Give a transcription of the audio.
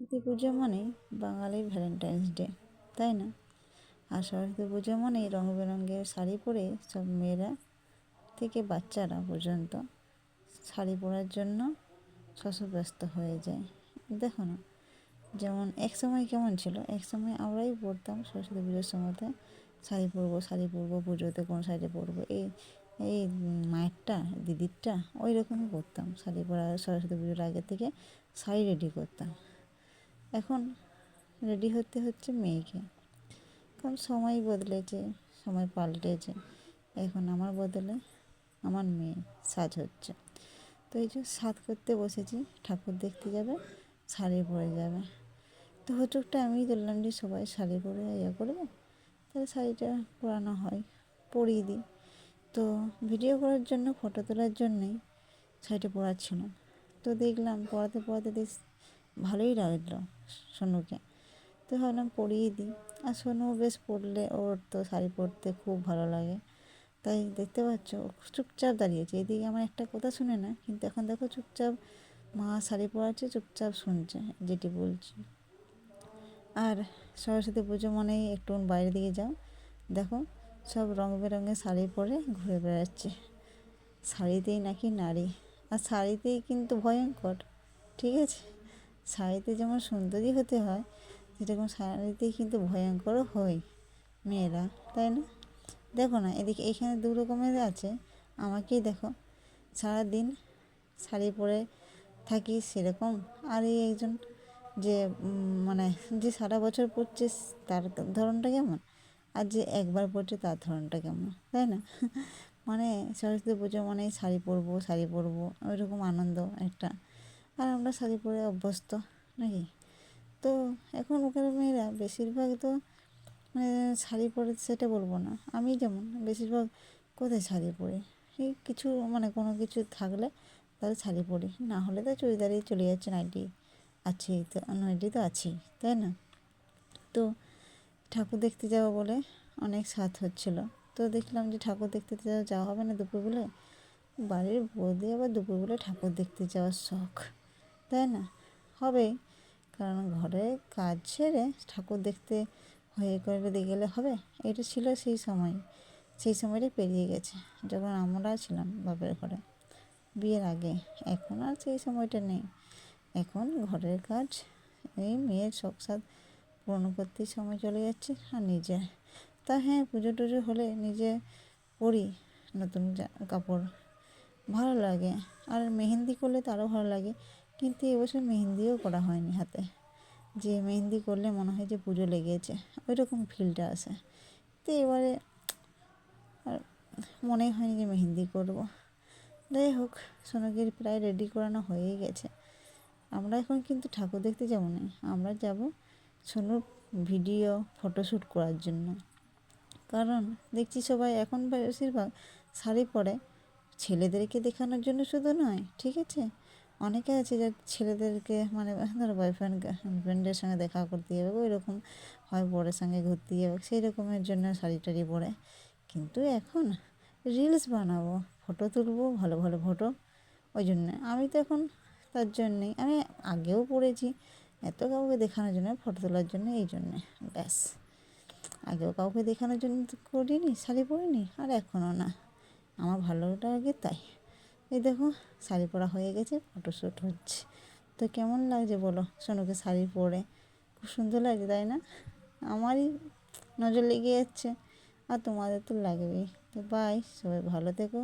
সরস্বতী পুজো মানেই বাঙালির Valentine's day, তাই না? আর সরস্বতী পুজো মানেই রঙ বেরঙের শাড়ি পরে সব মেয়েরা থেকে বাচ্চারা পর্যন্ত শাড়ি পরার জন্য শশব্যস্ত হয়ে যায়। দেখো না, যেমন এক সময় কেমন ছিল, এক সময় আমরাই পড়তাম সরস্বতী পুজোর সময়তে শাড়ি পরবো পুজোতে কোন শাড়ি পরবো, এই এই মায়েরটা দিদিরটা ওই রকমই করতাম। শাড়ি পরা সরস্বতী পুজোর আগে থেকে শাড়ি রেডি করতাম। এখন রেডি হতে হচ্ছে মেয়েকে, কারণ সময় বদলেছে, সময় পাল্টেছে। এখন আমার বদলে আমার মেয়ে সাজ হচ্ছে। তো এই যে সাজ করতে বসেছি, ঠাকুর দেখতে যাবে, শাড়ি পরে যাবে। তো হোঁচটটা আমিই ধরলাম যে সবাই শাড়ি পরে করবে, তাহলে শাড়িটা পরানো হয়, পরিয়ে দিই। তো ভিডিও করার জন্য, ফটো তোলার জন্যেই শাড়িটা পরাচ্ছিলাম। তো দেখলাম পরাতে পরাতে বেশ ভালোই লাগলো সোনুকে। তো ভাবলাম পরিয়ে দিই। আর সোনু বেশ পরলে, ওর তো শাড়ি পরতে খুব ভালো লাগে। তাই দেখতে পাচ্ছ ও চুপচাপ দাঁড়িয়েছে, এদিকে আমার একটা কথা শুনে না, কিন্তু এখন দেখো চুপচাপ মা শাড়ি পরাচ্ছে, চুপচাপ শুনছে যেটি বলছি। আর সরস্বতী পুজো মানেই একটু বাইরের দিকে যাও, দেখো সব রঙ বেরঙের শাড়ি পরে ঘুরে বেড়াচ্ছে। শাড়িতেই নাকি নারী, আর শাড়িতেই কিন্তু ভয়ঙ্কর, ঠিক আছে? শাড়িতে যেমন সুন্দরী হতে হয়, সেরকম শাড়িতেই কিন্তু ভয়ঙ্করও হয় মেয়েরা, তাই না? দেখো না, এদিকে এইখানে দু রকমের আছে। আমাকেই দেখো, সারাদিন শাড়ি পরে থাকি সেরকম, আর এই একজন যে মানে যে সারা বছর পরছে তার ধরনটা কেমন, আর যে একবার পরছে তার ধরনটা কেমন, তাই না? মানে সরস্বতী পুজো মানে শাড়ি পরবো ওই রকম আনন্দ একটা। আর আমরা শাড়ি পরে অভ্যস্ত নাকি? তো এখন ওখানে মেয়েরা বেশিরভাগ তো মানে শাড়ি পরে, সেটা বলবো না, আমি যেমন বেশিরভাগ কোথায় শাড়ি পরি, এই কিছু মানে কোনো কিছু থাকলে তাহলে শাড়ি পরি, না হলে তো চুড়িদারেই চলে যাচ্ছে, নাইটি আছেই তো, নাইটি তো আছেই, তাই না? তো ঠাকুর দেখতে যাবো বলে অনেক সাথ হচ্ছিলো। তো দেখলাম যে ঠাকুর দেখতে যাওয়া হবে না দুপুরবেলায়, বাড়ির বৌদি আবার দুপুরবেলা ঠাকুর দেখতে যাওয়ার শখ, তাই না? হবেই, কারণ ঘরে কাজ ছেড়ে ঠাকুর দেখতে হয়ে করে দিয়ে গেলে হবে? এটা ছিল সেই সময়, সেই সময়টা পেরিয়ে গেছে যখন আমরা ছিলাম বাপের ঘরে বিয়ের আগে। এখন আর সেই সময়টা নেই, এখন ঘরের কাজ, এই মেয়ের শখ সাধ পূরণ করতেই সময় চলে যাচ্ছে। আর নিজে তা হ্যাঁ, পুজো টুজো হলে নিজে পরি নতুন কাপড়, ভালো লাগে। আর মেহেন্দি করলে তো আরও ভালো লাগে, কিন্তু এবছর মেহেন্দিও করা হয়নি হাতে, যে মেহেন্দি করলে মনে হয় যে পুজো লেগেছে, ওই রকম ফিলটা আসে। তো এবারে আর মনেই হয়নি যে মেহেন্দি করবো। যাই হোক, সোনাকে প্রায় রেডি করানো হয়েই গেছে। আমরা এখন কিন্তু ঠাকুর দেখতে যাবো না, আমরা যাব সোনুর ভিডিও ফটোশ্যুট করার জন্য। কারণ দেখছি সবাই এখন বেশিরভাগ শাড়ি পরে, ছেলেদেরকে দেখানোর জন্য শুধু নয়, ঠিক আছে? অনেকে আছে যে ছেলেদেরকে মানে ধরো বয়ফ্রেন্ড হাজব্যান্ডের সঙ্গে দেখা করতে যাবে, ওই রকম হয় বরের সঙ্গে ঘুরতে যাবে, সেই রকমের জন্য শাড়ি টাড়ি পরে। কিন্তু এখন রিলস বানাবো, ফটো তুলবো, ভালো ভালো ফটো, ওই জন্যে আমি তো এখন তার জন্যেই আমি আগেও পড়েছি, এত কাউকে দেখানোর জন্য, ফটো তোলার জন্য, এই জন্যে ব্যাস। আগেও কাউকে দেখানোর জন্য তো করিনি, শাড়ি পরিনি, আর এখনও না, আমার ভালো লাগে তাই। এই দেখো শাড়ি পরা হয়ে গেছে, ফটোশ্যুট হচ্ছে। তো কেমন লাগছে বলো সোনুকে শাড়ি পরে? খুব সুন্দর লাগছে, তাই না? আমারই নজর লেগে যাচ্ছে, আর তোমাদের তো লাগবেই। তো বাই, সবাই ভালো থেকো।